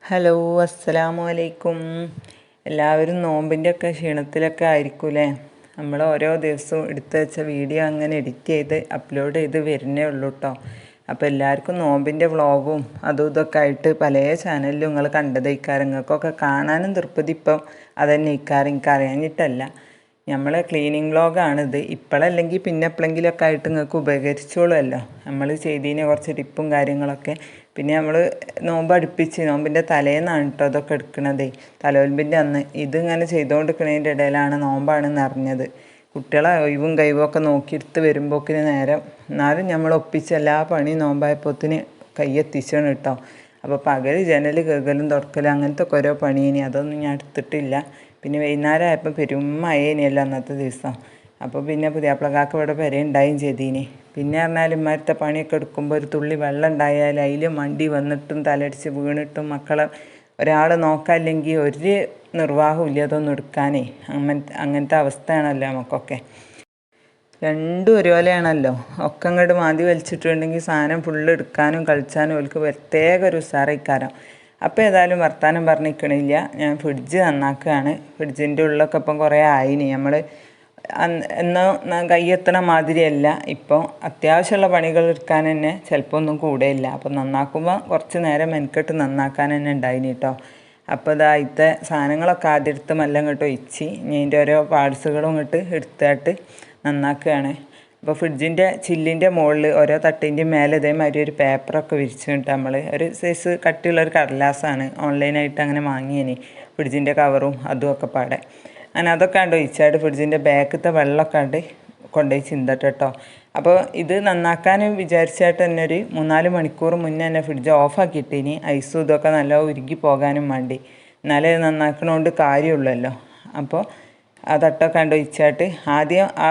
Hello, അസ്സലാമു അലൈക്കും. എല്ലാവരും നോമ്പിൻ്റെയൊക്കെ ക്ഷീണത്തിലൊക്കെ ആയിരിക്കൂലേ. നമ്മൾ ഓരോ ദിവസവും എടുത്ത് വെച്ച വീഡിയോ അങ്ങനെ എഡിറ്റ് ചെയ്ത് അപ്ലോഡ് ചെയ്ത് വരുന്നേ ഉള്ളൂ കേട്ടോ. അപ്പോൾ എല്ലാവർക്കും നോമ്പിൻ്റെ വ്ളോഗും അതും ഇതൊക്കെ ആയിട്ട് പല ചാനലിലും നിങ്ങൾ കണ്ടതേക്കാരം. നിങ്ങൾക്കൊക്കെ കാണാനും തൃപ്തി ഇപ്പം അതന്നെ ഇക്കാരം എനിക്ക് അറിയാഞ്ഞിട്ടല്ല. നമ്മളെ ക്ലീനിങ് വ്ളോഗാണിത്. ഇപ്പോഴല്ലെങ്കിൽ പിന്നെ എപ്പോഴെങ്കിലുമൊക്കെ ആയിട്ട് നിങ്ങൾക്ക് ഉപകരിച്ചോളുമല്ലോ നമ്മൾ ചെയ്തതിന് കുറച്ച് ടിപ്പും കാര്യങ്ങളൊക്കെ. പിന്നെ നമ്മൾ നോമ്പ് അടുപ്പിച്ച് നോമ്പിൻ്റെ തലേന്നാണ് കേട്ടോ അതൊക്കെ എടുക്കണത്, തലോൽമ്പിൻ്റെ അന്ന്. ഇതിങ്ങനെ ചെയ്തുകൊണ്ടിരിക്കുന്നതിൻ്റെ ഇടയിലാണ് നോമ്പാണെന്ന് അറിഞ്ഞത്. കുട്ടികളെ ഒഴിവും കഴിവും ഒക്കെ നോക്കിയെടുത്ത് വരുമ്പോക്കിന് നേരം, എന്നാലും നമ്മൾ ഒപ്പിച്ച് എല്ലാ പണിയും നോമ്പായപ്പോത്തിന് കയ്യെത്തിച്ചാണ് കേട്ടോ. അപ്പോൾ പകൽ ജനൽ കഴുകലും തുടക്കലും അങ്ങനത്തെ ഒക്കെ ഓരോ പണിയിനി, അതൊന്നും ഞാൻ എടുത്തിട്ടില്ല. പിന്നെ വൈകുന്നേരം ആയപ്പോൾ പെരും മഴേനെയല്ലോ അന്നത്തെ ദിവസം. അപ്പോൾ പിന്നെ പുതിയാപ്ലക്കാർക്ക് ഇവിടെ പെര ഉണ്ടായും ചെയ്തീനി. പിന്നെ പറഞ്ഞാൽ ഇമ്മാരത്തെ പണിയൊക്കെ എടുക്കുമ്പോൾ ഒരു തുള്ളി വെള്ളം ഉണ്ടായാൽ അതിൽ മണ്ടി വന്നിട്ടും തലടിച്ച് വീണിട്ടും മക്കളെ ഒരാൾ നോക്കാനില്ലെങ്കിൽ ഒരു നിർവാഹമില്ല അതൊന്നും എടുക്കാനേ. അങ്ങനത്തെ അവസ്ഥയാണല്ലോ നമുക്കൊക്കെ. രണ്ടും ഒരുപോലെയാണല്ലോ. ഒക്കെ അങ്ങോട്ട് മാന്തി വലിച്ചിട്ടുണ്ടെങ്കിൽ സാധനം ഫുള്ള് എടുക്കാനും കളിച്ചാനും അവർക്ക് പ്രത്യേക ഒരു ഉസാറയിക്കാരം. അപ്പോൾ ഏതായാലും വർത്താനം പറഞ്ഞിരിക്കണില്ല, ഞാൻ ഫ്രിഡ്ജ് നന്നാക്കുകയാണ്. ഫ്രിഡ്ജിൻ്റെ ഉള്ളിലൊക്കെ ഇപ്പം കുറേ ആയിനി. നമ്മൾ എന്നാൽ കയ്യെത്തണ മാതിരിയല്ല. ഇപ്പോൾ അത്യാവശ്യമുള്ള പണികൾ എടുക്കാൻ തന്നെ ചിലപ്പോൾ ഒന്നും കൂടെയില്ല. അപ്പോൾ നന്നാക്കുമ്പോൾ കുറച്ച് നേരം മെനക്കെട്ട് നന്നാക്കാൻ തന്നെ ഉണ്ടായിനി കേട്ടോ. അപ്പോൾ ഇതായിട്ട് സാധനങ്ങളൊക്കെ ആദ്യം എടുത്ത് മെല്ലെ ഇങ്ങോട്ട് ഒഴിച്ച് ഇനി അതിൻ്റെ ഓരോ പാർട്സുകളും ഇങ്ങോട്ട് എടുത്തിട്ട് നന്നാക്കുകയാണ്. അപ്പോൾ ഫ്രിഡ്ജിൻ്റെ ചില്ലിൻ്റെ മുകളിൽ ഓരോ തട്ടിൻ്റെ മേലെ ഇതേമാതിരി ഒരു പേപ്പറൊക്കെ വിരിച്ചിട്ട് നമ്മൾ ഒരു സൈസ് കട്ടിയുള്ളൊരു കടലാസാണ് ഓൺലൈനായിട്ട് അങ്ങനെ വാങ്ങിയേനി. ഫ്രിഡ്ജിൻ്റെ കവറും അതും ഒക്കെ പാടെ അങ്ങനെ അതൊക്കെ കണ്ട് ഒഴിച്ചായിട്ട് ഫ്രിഡ്ജിൻ്റെ ബാക്കത്തെ വെള്ളമൊക്കെ കണ്ട് കൊണ്ടുപോയി ചിന്തട്ടെ കേട്ടോ. അപ്പോൾ ഇത് നന്നാക്കാൻ വിചാരിച്ചായിട്ട് തന്നെ ഒരു 3-4 മണിക്കൂർ മുന്നേ തന്നെ ഫ്രിഡ്ജ് ഓഫാക്കിയിട്ടിനി, ഐസും ഇതൊക്കെ നല്ല ഉരുകി പോകാനും വേണ്ടി. എന്നാലേ നന്നാക്കണോണ്ട് കാര്യമുള്ളല്ലോ. അപ്പോൾ ആ തട്ടൊക്കെ കണ്ട് ഒഴിച്ചായിട്ട് ആദ്യം ആ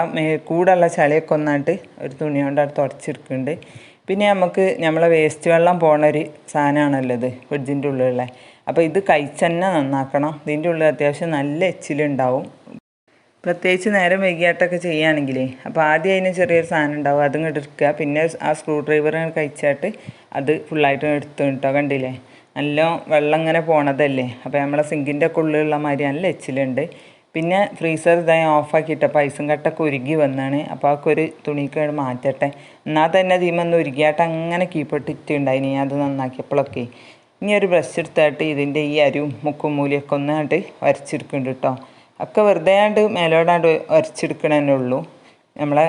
കൂടുള്ള ചളിയൊക്കെ ഒന്നായിട്ട് ഒരു തുണി കൊണ്ട് അത് തുടച്ചെടുക്കുന്നുണ്ട്. പിന്നെ നമുക്ക് നമ്മളെ വേസ്റ്റ് വെള്ളം പോണൊരു സാധനമാണല്ലോ ഇത് ഫ്രിഡ്ജിൻ്റെ ഉള്ളിലുള്ള. അപ്പോൾ ഇത് കഴിച്ച് തന്നെ നന്നാക്കണം. ഇതിൻ്റെ ഉള്ളിൽ അത്യാവശ്യം നല്ല എച്ചിലുണ്ടാവും, പ്രത്യേകിച്ച് നേരം വൈകിയായിട്ടൊക്കെ ചെയ്യുകയാണെങ്കിലേ. അപ്പോൾ ആദ്യം അതിന് ചെറിയൊരു സാധനം ഉണ്ടാവും, അതും എടുക്കുക. പിന്നെ ആ സ്ക്രൂ ഡ്രൈവർ കഴിച്ചായിട്ട് അത് ഫുള്ളായിട്ട് എടുത്ത് കിട്ടുക. കണ്ടില്ലേ, നല്ല വെള്ളം ഇങ്ങനെ പോണതല്ലേ. അപ്പോൾ നമ്മളെ സിങ്കിൻ്റെ ഒക്കെ ഉള്ളിലുള്ള മാതിരി നല്ല എച്ചിലുണ്ട്. പിന്നെ ഫ്രീസർ ഇതായി ഓഫാക്കിയിട്ടപ്പോൾ ഐസും കട്ടൊക്കെ ഉരുകി വന്നാണ്. അപ്പോൾ അതൊക്കെ ഒരു തുണിക്ക് മാറ്റട്ടെ. എന്നാൽ തന്നെ തീമൊന്ന് ഉരുകിയായിട്ട് അങ്ങനെ കീപ്പിട്ടിട്ടുണ്ടായിനി അത് നന്നാക്കിയപ്പോഴൊക്കെ. ഇനി ഒരു ബ്രഷ് എടുത്തായിട്ട് ഇതിൻ്റെ ഈ അരിയും മുക്കും മൂലിയൊക്കെ ഒന്നായിട്ട് വരച്ചെടുക്കുന്നുണ്ട് കേട്ടോ. ഒക്കെ വെറുതെ ആണ്ട് മേലോടാണ്ട് വരച്ചെടുക്കണതന്നെ ഉള്ളൂ. നമ്മളെ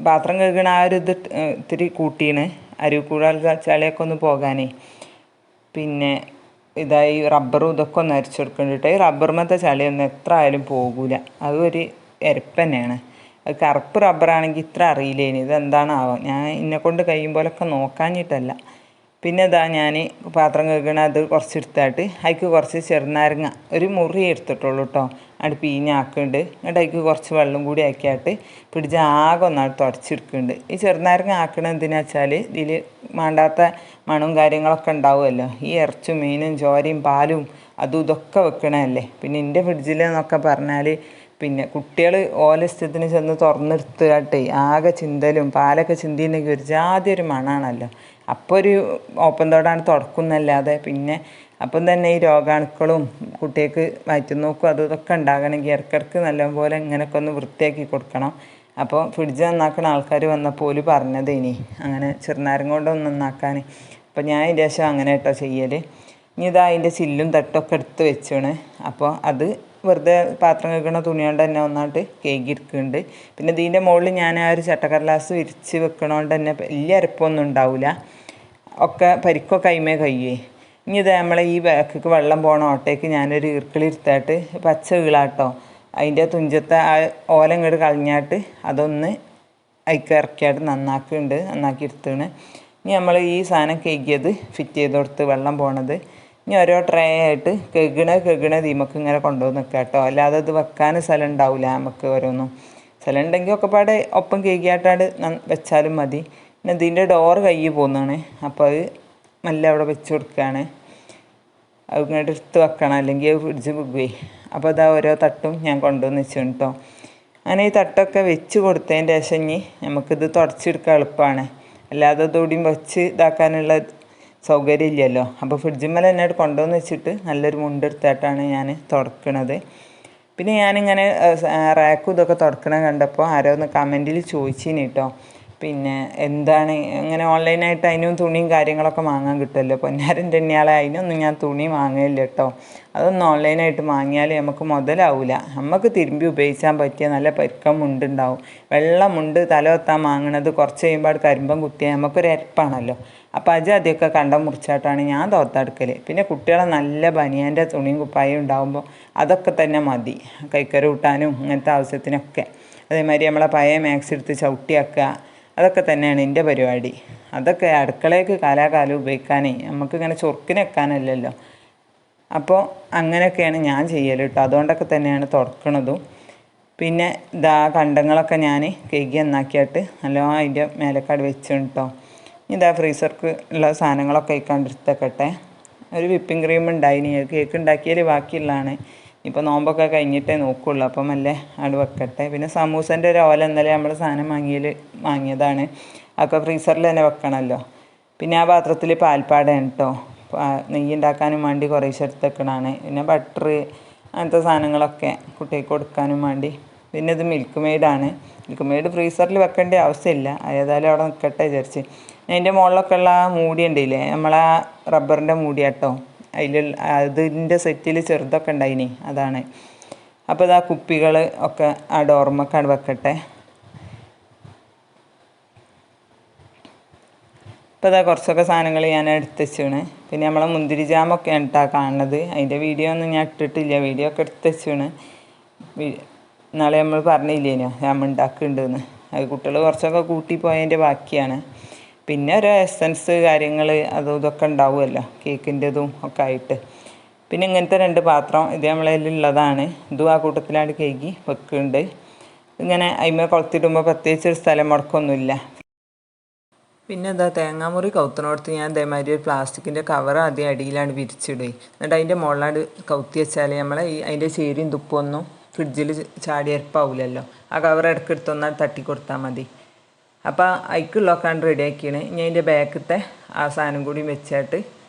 പാത്രം കഴുകണ ആ ഒരു ഇത് ഇത്തിരി കൂട്ടീന് അരി കൂടാൽ ചളിയൊക്കെ ഒന്ന് പോകാനേ. പിന്നെ ഇതായി റബ്ബറും ഇതൊക്കെ ഒന്ന് അരച്ചെടുക്കുന്നുണ്ട്. ഈ റബ്ബറുമത്തെ ചളിയൊന്നും എത്ര ആയാലും പോകൂല, അതൊരു എരപ്പ് തന്നെയാണ്. അത് കറുപ്പ് റബ്ബറാണെങ്കിൽ ഇത്ര അറിയില്ലേനി, ഇതെന്താണാവോ. ഞാൻ എന്നെക്കൊണ്ട് കഴിയുമ്പോഴൊക്കെ നോക്കാഞ്ഞിട്ടല്ല. പിന്നെ ഞാൻ പാത്രം കഴുകണ അത് കുറച്ചെടുത്തായിട്ട് അതിക്ക് കുറച്ച് ചെറുനാരങ്ങ ഒരു മുറി എടുത്തിട്ടുള്ളൂ കേട്ടോ, അത് പീഞ്ഞാക്കുന്നുണ്ട്. എന്നിട്ട് അതിക്ക് കുറച്ച് വെള്ളം കൂടി ആക്കിയായിട്ട് പിടിച്ച് ആകെ ഒന്നായിട്ട് തുടച്ചെടുക്കുന്നുണ്ട്. ഈ ചെറുനാരങ്ങ ആക്കണത് എന്തിനാ വെച്ചാൽ ഇതിൽ മാണ്ടാത്ത മണവും കാര്യങ്ങളൊക്കെ ഉണ്ടാവുമല്ലോ. ഈ ഇറച്ചും മീനും ചോരയും പാലും അതും ഇതൊക്കെ വെക്കണതല്ലേ. പിന്നെ എൻ്റെ ഫ്രിഡ്ജിലെന്നൊക്കെ പറഞ്ഞാൽ പിന്നെ കുട്ടികൾ ഓല ഇഷ്ടത്തിന് ചെന്ന് തുറന്നെടുത്തിട്ട് ആകെ ചിന്തലും പാലൊക്കെ ചിന്തിയിട്ടുണ്ടെങ്കിൽ ഒരു ജാതി ഒരു മണമാണല്ലോ. അപ്പോൾ ഒരു ഓപ്പൺ തോടാണ് തുടക്കുന്നല്ലാതെ പിന്നെ അപ്പം തന്നെ ഈ രോഗാണുക്കളും കുട്ടികൾക്ക് വയറ്റുന്നോക്കും അതും ഇതൊക്കെ ഉണ്ടാകണമെങ്കിൽ ഇടയ്ക്കിടയ്ക്ക് നല്ലപോലെ ഇങ്ങനെയൊക്കെ ഒന്ന് വൃത്തിയാക്കി കൊടുക്കണം. അപ്പോൾ ഫ്രിഡ്ജ് നന്നാക്കുന്ന ആൾക്കാർ വന്നപ്പോൾ പറഞ്ഞത് ഇനി അങ്ങനെ ചെറുനാരങ്ങ കൊണ്ടൊന്ന് നന്നാക്കാൻ. അപ്പോൾ ഞാൻ ഇതിൻ്റെ ശേഷം അങ്ങനെ കേട്ടോ ചെയ്യൽ. ഇനി ഇതാ അതിൻ്റെ ചില്ലും തട്ടൊക്കെ എടുത്ത് വെച്ചാണ്. അപ്പോൾ അത് വെറുതെ പാത്രം കഴുകണ തുണി കൊണ്ട് തന്നെ ഒന്നായിട്ട് കേക്ക് എടുക്കുന്നുണ്ട്. പിന്നെ ഇതിൻ്റെ മുകളിൽ ഞാൻ ആ ഒരു ചട്ടക്കടലാസ് വിരിച്ച് വെക്കണോണ്ട് തന്നെ വലിയ അരപ്പൊന്നും ഉണ്ടാവില്ല, ഒക്കെ പരിക്കൊക്കെ കൈമേ കഴിയേ. ഇനി ഇത് നമ്മളെ ഈ ബാക്കിക്ക് വെള്ളം പോകണ ഓട്ടയ്ക്ക് ഞാനൊരു ഈർക്കിളി എടുത്തായിട്ട് പച്ച വീളാട്ടോ അതിൻ്റെ തുഞ്ചത്തെ ആ ഓല ഇങ്ങോട്ട് കളഞ്ഞായിട്ട് അതൊന്ന് അതിക്ക് ഇറക്കിയായിട്ട് നന്നാക്കി എടുത്താണ്. ഇനി നമ്മൾ ഈ സാധനം കേക്കിയത് ഫിറ്റ് ചെയ്ത് കൊടുത്ത് വെള്ളം പോണത് ഇനി ഓരോ ട്രേ ആയിട്ട് കഴുകണ തീമക്ക് ഇങ്ങനെ കൊണ്ടുവന്ന് നിൽക്കുക കേട്ടോ. അല്ലാതെ ഇത് വെക്കാൻ സ്ഥലം ഉണ്ടാവില്ല നമുക്ക്. ഓരോന്നും സ്ഥലം ഉണ്ടെങ്കിൽ ഒക്കെ പാടെ ഒപ്പം കേക്കിയായിട്ടാണ് വെച്ചാലും മതി. പിന്നെ ഇതിൻ്റെ ഡോറ് കയ്യിൽ പോകുന്നതാണ്. അപ്പോൾ അത് മെല്ലെ അവിടെ വെച്ച് കൊടുക്കുകയാണ്. അത് ഇങ്ങോട്ട് എടുത്ത് വെക്കണം, അല്ലെങ്കിൽ അത് ഫ്രിഡ്ജ് പോകുകയെ. അപ്പോൾ അതാ ഓരോ തട്ടും ഞാൻ കൊണ്ടുവന്ന് വെച്ചു കേട്ടോ. അങ്ങനെ ഈ തട്ടൊക്കെ വെച്ച് കൊടുത്തതിൻ്റെ ശേഷം നമുക്കിത് തുടച്ചെടുക്കാൻ എളുപ്പമാണ്. അല്ലാതെ ഇതോടെയും വെച്ച് ഇതാക്കാനുള്ള സൗകര്യമില്ലല്ലോ. അപ്പോൾ ഫ്രിഡ്ജിന്മേൽ തന്നെ കൊണ്ടുവന്ന് വെച്ചിട്ട് നല്ലൊരു മുണ്ടെടുത്തിട്ടാണ് ഞാൻ തുടക്കണത്. പിന്നെ ഞാനിങ്ങനെ റാക്കും ഇതൊക്കെ തുടക്കണ കണ്ടപ്പോൾ ആരോ ഒന്ന് കമൻറ്റിൽ ചോദിച്ചിന് കേട്ടോ, പിന്നെ എന്താണ് ഇങ്ങനെ ഓൺലൈനായിട്ട് അതിനും തുണിയും കാര്യങ്ങളൊക്കെ വാങ്ങാൻ കിട്ടുമല്ലോ. പൊന്നാരൻ്റെ എണ്ണയാളെ അതിനൊന്നും ഞാൻ തുണി വാങ്ങയില്ല കേട്ടോ. അതൊന്നും ഓൺലൈനായിട്ട് വാങ്ങിയാൽ നമുക്ക് മുതലാവില്ല. നമുക്ക് തിരുമ്പി ഉപയോഗിക്കാൻ പറ്റിയ നല്ല പരുക്കം മുണ്ടുണ്ടാവും. വെള്ള മുണ്ട് തലവെത്താൻ വാങ്ങണത് കുറച്ച് കഴിയുമ്പോൾ അത് കരിമ്പം കുത്തിയാൽ നമുക്കൊരു എരപ്പാണല്ലോ. അപ്പോൾ അതൊക്കെ കണ്ടം മുറിച്ചായിട്ടാണ് ഞാൻ തോർത്തെടുക്കൽ. പിന്നെ കുട്ടികളെ നല്ല ബനിയൻ്റെ തുണിയും കുപ്പായും ഉണ്ടാകുമ്പോൾ അതൊക്കെ തന്നെ മതി കൈക്കറി കൂട്ടാനും അങ്ങനത്തെ ആവശ്യത്തിനൊക്കെ. അതേമാതിരി നമ്മളെ പഴയ മാക്സി എടുത്ത് ചവിട്ടിയാക്കുക, അതൊക്കെ തന്നെയാണ് എൻ്റെ പരിപാടി. അതൊക്കെ അടുക്കളയ്ക്ക് കാലാകാലം ഉപയോഗിക്കാനേ, നമുക്കിങ്ങനെ ചൊറുക്കിന് വെക്കാനല്ലല്ലോ. അപ്പോൾ അങ്ങനെയൊക്കെയാണ് ഞാൻ ചെയ്യൽ കേട്ടോ. അതുകൊണ്ടൊക്കെ തന്നെയാണ് തുടക്കണതും. പിന്നെ ഇതാ കണ്ടങ്ങളൊക്കെ ഞാൻ കഴുകി നന്നാക്കിയിട്ട് നല്ലോണം അതിൻ്റെ മേലക്കാട് വെച്ചു കേട്ടോ. ഇതാ ഫ്രീസർക്ക് ഉള്ള സാധനങ്ങളൊക്കെ കണ്ടെടുത്തേക്കട്ടെ. ഒരു വിപ്പിംഗ് ക്രീം ഉണ്ടായിനി, കേക്ക് ഉണ്ടാക്കിയാൽ ബാക്കിയുള്ളതാണ്. ഇപ്പോൾ നോമ്പൊക്കെ കഴിഞ്ഞിട്ടേ നോക്കുള്ളൂ, അപ്പം അല്ലേ അവിടെ വെക്കട്ടെ. പിന്നെ സമൂസൻ്റെ ഒരു ഓല ഇന്നലെ നമ്മൾ സാധനം വാങ്ങിയതാണ്, അതൊക്കെ ഫ്രീസറിൽ തന്നെ വെക്കണമല്ലോ. പിന്നെ ആ പാത്രത്തിൽ പാൽപ്പാടയാണ് കേട്ടോ, നെയ്യ് ഉണ്ടാക്കാനും വേണ്ടി കുറേശ്ശെ എടുത്ത് വെക്കണതാണ്. പിന്നെ ബട്ടർ അങ്ങനത്തെ സാധനങ്ങളൊക്കെ കുട്ടികൾക്ക് കൊടുക്കാനും വേണ്ടി. പിന്നെ ഇത് മിൽക്ക് മെയ്ഡാണ്. മിൽക്ക് മെയ്ഡ് ഫ്രീസറിൽ വെക്കേണ്ട ആവശ്യമില്ല, ഏതായാലും അവിടെ നിൽക്കട്ടെ വിചാരിച്ച്. അതിൻ്റെ മുകളിലൊക്കെ ഉള്ള ആ മൂടി ഉണ്ടല്ലേ, നമ്മളാ റബ്ബറിൻ്റെ മൂടിയാട്ടോ, അതിൻ്റെ സെറ്റിൽ ചെറുതൊക്കെ ഉണ്ടായിനി, അതാണ്. അപ്പോൾ ഇതാ കുപ്പികൾ ഒക്കെ ആ ഡോർമക്കാട് വെക്കട്ടെ. ഇപ്പോൾ ഇതാ കുറച്ചൊക്കെ സാധനങ്ങൾ ഞാൻ എടുത്ത് വെച്ചാണ്. പിന്നെ നമ്മളെ മുന്തിരി ജാമൊക്കെ ആണ് കാണുന്നത്. അതിൻ്റെ വീഡിയോ ഒന്നും ഞാൻ ഇട്ടിട്ടില്ല, വീഡിയോ ഒക്കെ എടുത്ത് വെച്ചാണ്. നാളെ നമ്മൾ പറഞ്ഞില്ലേനോ ജാം ഉണ്ടാക്കുന്നുണ്ടെന്ന്, അത് കുട്ടികൾ കുറച്ചൊക്കെ കൂട്ടിപ്പോയതിൻ്റെ ബാക്കിയാണ്. പിന്നെ ഒരു എസൻസ് കാര്യങ്ങൾ അതും ഇതൊക്കെ ഉണ്ടാവുമല്ലോ, കേക്കിൻ്റെതും ഒക്കെ ആയിട്ട്. പിന്നെ ഇങ്ങനത്തെ 2 പാത്രം ഇത് നമ്മളതിലുള്ളതാണ്. ഇതും ആ കൂട്ടത്തിലാണ്ട് കേക്ക് വെക്കുന്നുണ്ട്. ഇങ്ങനെ അതിന്മേൽ കൊളുത്തിടുമ്പോൾ പ്രത്യേകിച്ച് ഒരു സ്ഥലം മുടക്കൊന്നുമില്ല. പിന്നെ എന്താ തേങ്ങാമുറി കൗത്തിനോടത്ത് ഞാൻ ഇതേമാതിരി ഒരു പ്ലാസ്റ്റിക്കിൻ്റെ കവർ ആദ്യം അടിയിലാണ് വിരിച്ചിടുക. എന്നിട്ട് അതിൻ്റെ മുകളിലാണ്ട് കൗത്തി വെച്ചാൽ നമ്മളെ അതിൻ്റെ ചേരിയും തുപ്പൊന്നും ഫ്രിഡ്ജിൽ ചാടി അരപ്പാവില്ലല്ലോ. ആ കവർ ഇടയ്ക്കെടുത്തൊന്നാൽ തട്ടി കൊടുത്താൽ മതി. അപ്പോൾ അതിക്കുള്ളൊക്കെയാണ് റെഡിയാക്കിയാണ്. ഇനി അതിൻ്റെ ബാക്കത്തെ ആ സാധനം കൂടി വെച്ചിട്ട്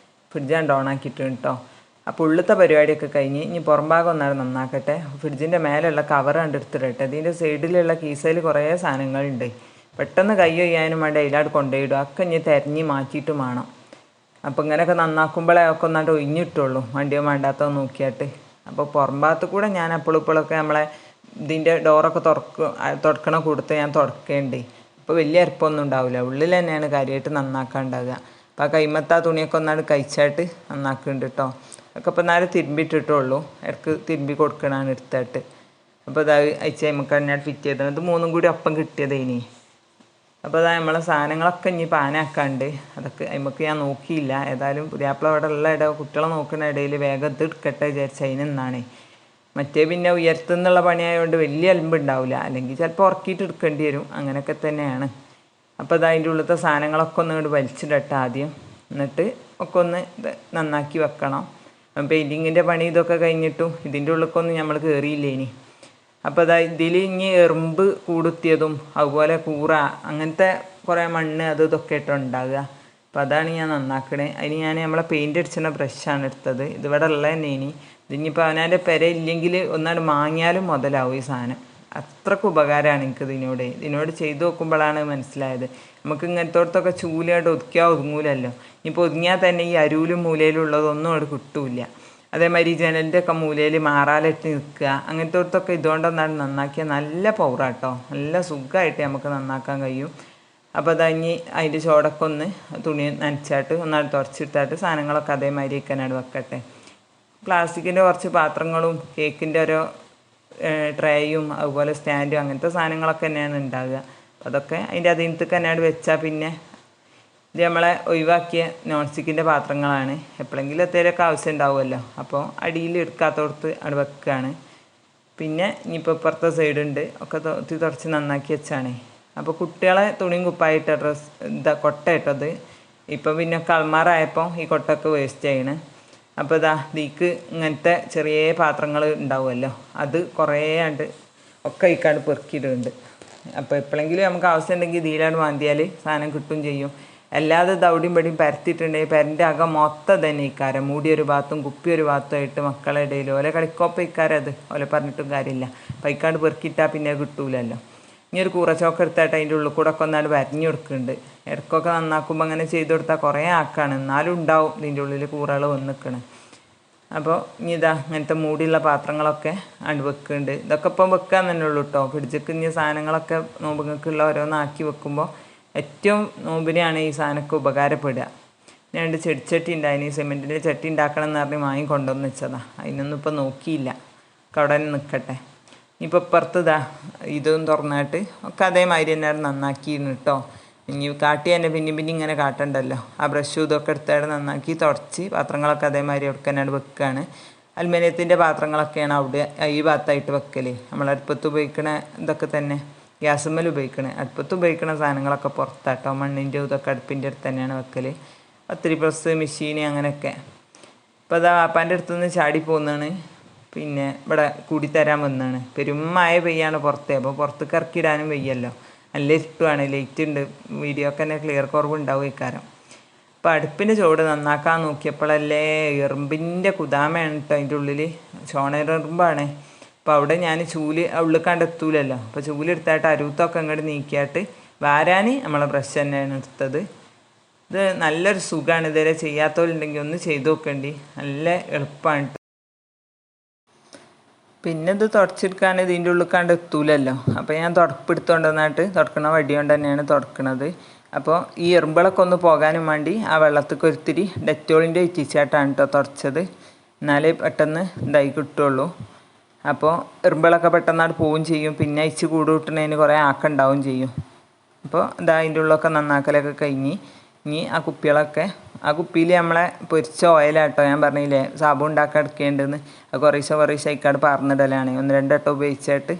ഫ്രിഡ്ജാണ്ട് ഓണാക്കിയിട്ടുണ്ട് കേട്ടോ. അപ്പോൾ ഉള്ളത്തെ പരിപാടിയൊക്കെ കഴിഞ്ഞ് ഇനി പുറം ഭാഗം ഒന്നാണ് നന്നാക്കട്ടെ. ഫ്രിഡ്ജിൻ്റെ മേലുള്ള കവർ കണ്ട് എടുത്തിടട്ടെ. ഇതിൻ്റെ സൈഡിലുള്ള കീസയിൽ കുറേ സാധനങ്ങളുണ്ട്, പെട്ടെന്ന് കൈ ചെയ്യാനും വേണ്ടി അതിലാട് കൊണ്ടുപോയിടും. ഒക്കെ ഇനി തിരഞ്ഞ് മാറ്റിയിട്ട് വേണം. അപ്പോൾ ഇങ്ങനെയൊക്കെ നന്നാക്കുമ്പോഴേ ഒക്കെ ഒന്നാണ്ട് ഒഴിഞ്ഞിട്ടുള്ളൂ, വണ്ടിയോ വേണ്ടാത്തോ നോക്കിയിട്ട്. അപ്പോൾ പുറം ഭാഗത്ത് കൂടെ ഞാൻ ഇപ്പോഴൊക്കെ നമ്മളെ ഇതിൻ്റെ ഡോറൊക്കെ തുറക്കണ കൊടുത്ത് ഞാൻ തുറക്കേണ്ടേ. അപ്പോൾ വലിയ അരപ്പൊന്നും ഉണ്ടാവില്ല, ഉള്ളിൽ തന്നെയാണ് കാര്യമായിട്ട് നന്നാക്കാനുണ്ടാവുക. അപ്പോൾ ആ കൈമത്ത തുണിയൊക്കെ ഒന്നാട് കഴിച്ചായിട്ട് നന്നാക്കുന്നുണ്ട് കേട്ടോ. ഒക്കെ ഇപ്പോൾ നേരെ തിരുമ്പിട്ടിട്ടുള്ളൂ, ഇടയ്ക്ക് തിരുമ്പി കൊടുക്കണതാണ് എടുത്തിട്ട്. അപ്പോൾ അത് അയച്ച് നമുക്ക് തന്നെ ഫിറ്റ് ചെയ്തത്. ഇത് 3 കൂടി ഒപ്പം കിട്ടിയത് ഇനി. അപ്പോൾ അതാ നമ്മളെ സാധനങ്ങളൊക്കെ ഇനി പാനാക്കാണ്ട്, അതൊക്കെ നമുക്ക് ഞാൻ നോക്കിയില്ല. ഏതായാലും പുതിയാപ്പിള അവിടെ ഉള്ള കുട്ടികളെ നോക്കുന്ന ഇടയിൽ വേഗം ഇത് എടുക്കട്ടെ വിചാരിച്ച് അതിനെന്നാണ്. മറ്റേ പിന്നെ ഉയർത്തുന്നുള്ള പണിയായതുകൊണ്ട് വലിയ അലമ്പുണ്ടാവില്ല, അല്ലെങ്കിൽ ചിലപ്പോൾ ഉറക്കിയിട്ട് എടുക്കേണ്ടി വരും, അങ്ങനെയൊക്കെ തന്നെയാണ്. അപ്പോൾ അത് അതിൻ്റെ ഉള്ളിലത്തെ സാധനങ്ങളൊക്കെ ഒന്ന് ഇങ്ങോട്ട് വലിച്ചിടട്ടെ ആദ്യം, എന്നിട്ട് ഒക്കെ ഒന്ന് നന്നാക്കി വെക്കണം. പെയിൻറ്റിങ്ങിൻ്റെ പണി ഇതൊക്കെ കഴിഞ്ഞിട്ടും ഇതിൻ്റെ ഉള്ളിലേക്കൊന്നും നമ്മൾ കയറിയില്ലേ ഇനി. അപ്പോൾ അതാ ഇതിൽ ഇനി എറുമ്പ് കൂടുത്തിയതും അതുപോലെ കൂറ അങ്ങനത്തെ കുറേ മണ്ണ് അത് ഇതൊക്കെ ആയിട്ട് ഉണ്ടാകുക. അപ്പോൾ അതാണ് ഞാൻ നന്നാക്കണേ. അതിന് ഞാൻ നമ്മളെ പെയിൻ്റ് അടിച്ചുന്ന ബ്രഷാണ് എടുത്തത്. ഇതിവിടെ ഉള്ളത് തന്നെ. ഇതിനിപ്പോൾ അവനാൻ്റെ പെര ഇല്ലെങ്കിൽ ഒന്നാട് വാങ്ങിയാലും മുതലാവും ഈ സാധനം. അത്രയ്ക്ക് ഉപകാരമാണ് എനിക്ക് ഇതിനോട് ചെയ്തു നോക്കുമ്പോഴാണ് മനസ്സിലായത്. നമുക്ക് ഇങ്ങനത്തോടത്തൊക്കെ ചൂലായിട്ട് ഒതുക്കിയാൽ ഒതുങ്ങൂലല്ലോ. ഇനിയിപ്പോൾ ഒതുങ്ങിയാൽ തന്നെ ഈ അരൂലും മൂലയിലും ഉള്ളതൊന്നും അവിടെ കിട്ടൂല. അതേമാതിരി ജനലിൻ്റെ ഒക്കെ മൂലയിൽ മാറാലിട്ട് നിൽക്കുക, അങ്ങനത്തോടത്തൊക്കെ ഇതുകൊണ്ടൊന്നാണ് നന്നാക്കിയാൽ നല്ല പൗറാട്ടോ, നല്ല സുഖമായിട്ട് നമുക്ക് നന്നാക്കാൻ കഴിയും. അപ്പോൾ അതഞ്ഞ് അതിൻ്റെ ചോടൊക്കെ ഒന്ന് തുണി നനച്ചായിട്ട് ഒന്നാട് തുടച്ചിട്ടായിട്ട് സാധനങ്ങളൊക്കെ അതേമാതിരി വെക്കാനായിട്ട് വെക്കട്ടെ. പ്ലാസ്റ്റിക്കിൻ്റെ കുറച്ച് പാത്രങ്ങളും കേക്കിൻ്റെ ഓരോ ട്രേയും അതുപോലെ സ്റ്റാൻഡും അങ്ങനത്തെ സാധനങ്ങളൊക്കെ തന്നെയാണ് ഉണ്ടാകുക. അതൊക്കെ അതിൻ്റെ അതിനകത്തേക്ക് തന്നെയാണ് വെച്ചാൽ പിന്നെ ഇത് നമ്മളെ ഒഴിവാക്കിയ നോൺ സ്റ്റിക്കിൻ്റെ പാത്രങ്ങളാണ്. എപ്പോഴെങ്കിലും എത്തേലൊക്കെ ആവശ്യം ഉണ്ടാവുമല്ലോ, അപ്പോൾ അടിയിൽ എടുക്കാത്തോടത്ത് അവിടെ വെക്കുകയാണ്. പിന്നെ ഇനിയിപ്പോൾ ഇപ്പുറത്തെ സൈഡുണ്ട്, ഒക്കെ തുടച്ച് നന്നാക്കി വെച്ചാണ്. അപ്പോൾ കുട്ടികളെ തുണിയും കുപ്പായിട്ട കൊട്ട ഇട്ടത് ഇപ്പോൾ പിന്നെ കൾമാറായപ്പോൾ ഈ കൊട്ടൊക്കെ വേസ്റ്റ് ചെയ്യണ്. അപ്പോൾ ഇതാ ഇതിക്ക് ഇങ്ങനത്തെ ചെറിയ പാത്രങ്ങൾ ഉണ്ടാവുമല്ലോ, അത് കുറേ ആണ്ട് ഒക്കെ ഇക്കാണ്ട് പെറുക്കിയിടുന്നുണ്ട്. അപ്പോൾ എപ്പോഴെങ്കിലും നമുക്ക് ആവശ്യം ഉണ്ടെങ്കിൽ ഇതിലാണ് മാന്തിയാൽ സാധനം കിട്ടും ചെയ്യും. അല്ലാതെ ദൗടിയും പടിയും പരത്തിയിട്ടുണ്ടെങ്കിൽ പെരൻ്റെ അകം മൊത്തം തന്നെ ഇക്കാരം മൂടി ഒരു ഭാഗത്തും കുപ്പി ഒരു ഭാഗത്തുമായിട്ട് മക്കളുടെ ഇടയിൽ ഓലെ കളിക്കോപ്പം ഇക്കാരം അത് ഓലെ പറഞ്ഞിട്ടും കാര്യമില്ല. പൈക്കാണ്ട് പെറുക്കിയിട്ടാൽ പിന്നെ കിട്ടൂലല്ലോ. ഇനി ഒരു കൂറച്ചോക്ക എടുത്തായിട്ട് അതിൻ്റെ ഉള്ളിൽ കൂടെ ഒക്കെ ഒന്നാണ്ട് വരഞ്ഞു കൊടുക്കുന്നുണ്ട്. ഇടയ്ക്കൊക്കെ നന്നാക്കുമ്പോൾ അങ്ങനെ ചെയ്ത് കൊടുത്താൽ കുറേ ആക്കാണ്, എന്നാലും ഉണ്ടാവും ഇതിൻ്റെ ഉള്ളിൽ കൂറകൾ വന്ന് നിൽക്കണേ. അപ്പോൾ ഇനി ഇതാ അങ്ങനത്തെ മൂടിയുള്ള പാത്രങ്ങളൊക്കെ അണ്ട് വെക്കുന്നുണ്ട്. ഇതൊക്കെ ഇപ്പം വെക്കാൻ തന്നെ ഉള്ളൂ കേട്ടോ. ഫ്രിഡ്ജിക്ക് ഇനി സാധനങ്ങളൊക്കെ നോമ്പുങ്ങൾക്കുള്ള ഓരോന്നാക്കി വെക്കുമ്പോൾ ഏറ്റവും നോമ്പിനെയാണ് ഈ സാധനമൊക്കെ ഉപകാരപ്പെടുക. ഞാൻ 2 ചെടിച്ചട്ടി ഉണ്ടായിന്, സിമെൻറ്റിൻ്റെ ചട്ടി ഉണ്ടാക്കണം എന്ന് പറഞ്ഞ് വാങ്ങി കൊണ്ടുവന്ന് വെച്ചതാണ്. അതിനൊന്നും ഇപ്പോൾ നോക്കിയില്ല, ഒക്കെ അവിടെ തന്നെ നിൽക്കട്ടെ. ഇപ്പോൾ ഇപ്പുറത്ത് ഇതാ ഇതും തുറന്നിട്ട് ഒക്കെ അതേമാതിരി തന്നെ നന്നാക്കിയിരുന്നു കേട്ടോ. ഇനി കാട്ടി തന്നെ പിന്നെയും ഇങ്ങനെ കാട്ടണ്ടല്ലോ. ആ ബ്രഷും ഇതൊക്കെ എടുത്തായിട്ട് നന്നാക്കി തുടച്ച് പാത്രങ്ങളൊക്കെ അതേമാതിരി അവിടെ തന്നെ വെക്കുകയാണ്. അലുമിനിയത്തിൻ്റെ പാത്രങ്ങളൊക്കെയാണ് അവിടെ ഈ ഭാഗത്തായിട്ട് വെക്കൽ. നമ്മൾ അടുപ്പത്ത് ഉപയോഗിക്കണ ഇതൊക്കെ തന്നെ ഗ്യാസുമ്മൽ ഉപയോഗിക്കണേ. അടുപ്പത്ത് ഉപയോഗിക്കുന്ന സാധനങ്ങളൊക്കെ പുറത്താട്ടോ. മണ്ണിൻ്റെ ഇതൊക്കെ അടുപ്പിൻ്റെ അടുത്ത് തന്നെയാണ് വെക്കൽ. പത്തിരി പ്രസ്, മെഷീൻ അങ്ങനെയൊക്കെ. ഇപ്പോൾ അതാ വാപ്പാൻ്റെ അടുത്തുനിന്ന് ചാടി പോകുന്നതാണ്. പിന്നെ ഇവിടെ കൂടിത്തരാൻ വന്നതാണ്. പെരുമായ പെയ്യാണ് പുറത്തെ. അപ്പോൾ പുറത്തേക്ക് ഇറക്കിയിടാനും വയ്യല്ലോ, നല്ല ഇഷ്ടമാണ്. ലൈറ്റ് ഉണ്ട്, വീഡിയോ ഒക്കെ തന്നെ ക്ലിയർ കുറവ് ഉണ്ടാവും ഇക്കാരം. അപ്പോൾ അടുപ്പിൻ്റെ ചുവട് നന്നാക്കാൻ നോക്കിയപ്പോഴല്ലേ എറുമ്പിൻ്റെ കുതാമയാണ് കേട്ടോ അതിൻ്റെ ഉള്ളിൽ. ചോണയെറുമ്പാണ്. അപ്പോൾ അവിടെ ഞാൻ ചൂല് ഉള്ളിൽ കണ്ടെത്തൂലല്ലോ. അപ്പോൾ ചൂലെടുത്തായിട്ട് അരുത്തൊക്കെ ഇങ്ങോട്ട് നീക്കിയായിട്ട് വാരാൻ നമ്മളെ ബ്രഷ് തന്നെയാണ് എടുത്തത്. ഇത് നല്ലൊരു സുഖമാണ്. ഇതുവരെ ചെയ്യാത്തവരുണ്ടെങ്കിൽ ഒന്ന് ചെയ്ത് നോക്കേണ്ടി, നല്ല എളുപ്പമാണ്. പിന്നെ ഇത് തുടച്ചെടുക്കാൻ ഇതിൻ്റെ ഉള്ളിൽ കണ്ട് എത്തൂലല്ലോ. അപ്പോൾ ഞാൻ തുടപ്പെടുത്തോണ്ട് വന്നിട്ട് തുടക്കണ വടി കൊണ്ട് തന്നെയാണ് തുടക്കണത്. അപ്പോൾ ഈ എറുമ്പുകളൊക്കെ ഒന്ന് പോകാനും വേണ്ടി ആ വെള്ളത്തേക്ക് ഒരിത്തിരി ഡെറ്റോളിൻ്റെ ഇറ്റിച്ചായിട്ടാണ് കേട്ടോ തുടച്ചത്. എന്നാലേ പെട്ടെന്ന് ഇതായി കിട്ടുള്ളൂ. അപ്പോൾ എറുമ്പുകളൊക്കെ പെട്ടെന്നായിട്ട് പോവുകയും ചെയ്യും. പിന്നെ അയച്ച് കൂട് കിട്ടുന്നതിന് കുറേ ആക്കുണ്ടാവും ചെയ്യും. അപ്പോൾ ഇതാ അതിൻ്റെ ഉള്ളിലൊക്കെ നന്നാക്കലൊക്കെ കഴിഞ്ഞ് ഇനി ആ കുപ്പികളൊക്കെ ആ കുപ്പിയിൽ നമ്മളെ പൊരിച്ച ഓയിലാട്ടോ. ഞാൻ പറഞ്ഞില്ലേ സാബു ഉണ്ടാക്കാൻ എടുക്കേണ്ടതെന്ന്. അത് കുറേശ്ശെ അയക്കാട് പറഞ്ഞിടലാണ് 1-2 വട്ടം ഉപയോഗിച്ചിട്ട്.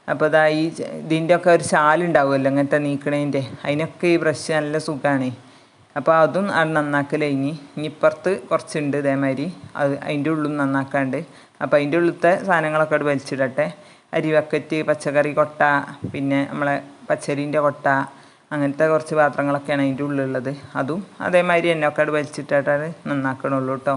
അപ്പോൾ ഇതാ ഈ ഇതിൻ്റെ ഒക്കെ ഒരു ചാലുണ്ടാവുമല്ലോ ഇങ്ങനത്തെ നീക്കണതിൻ്റെ, അതിനൊക്കെ ഈ ബ്രഷ് നല്ല സുഖമാണ്. അപ്പോൾ അതും അത് നന്നാക്കൽ കഴിഞ്ഞ് ഇനി ഇപ്പുറത്ത് കുറച്ചുണ്ട് ഇതേമാതിരി, അത് അതിൻ്റെ ഉള്ളിൽ നന്നാക്കാണ്ട്. അപ്പോൾ അതിൻ്റെ ഉള്ളിലത്തെ സാധനങ്ങളൊക്കെ അത് വലിച്ചിടട്ടെ. അരി ബക്കറ്റ്, പച്ചക്കറി കൊട്ട, പിന്നെ നമ്മളെ പച്ചരീൻ്റെ കൊട്ട, അങ്ങനത്തെ കുറച്ച് പാത്രങ്ങളൊക്കെയാണ് അതിൻ്റെ ഉള്ളിലുള്ളത്. അതും അതേമാതിരി എന്നൊക്കെ അത് വലിച്ചിട്ടാണ് നന്നാക്കണുള്ളൂ കേട്ടോ.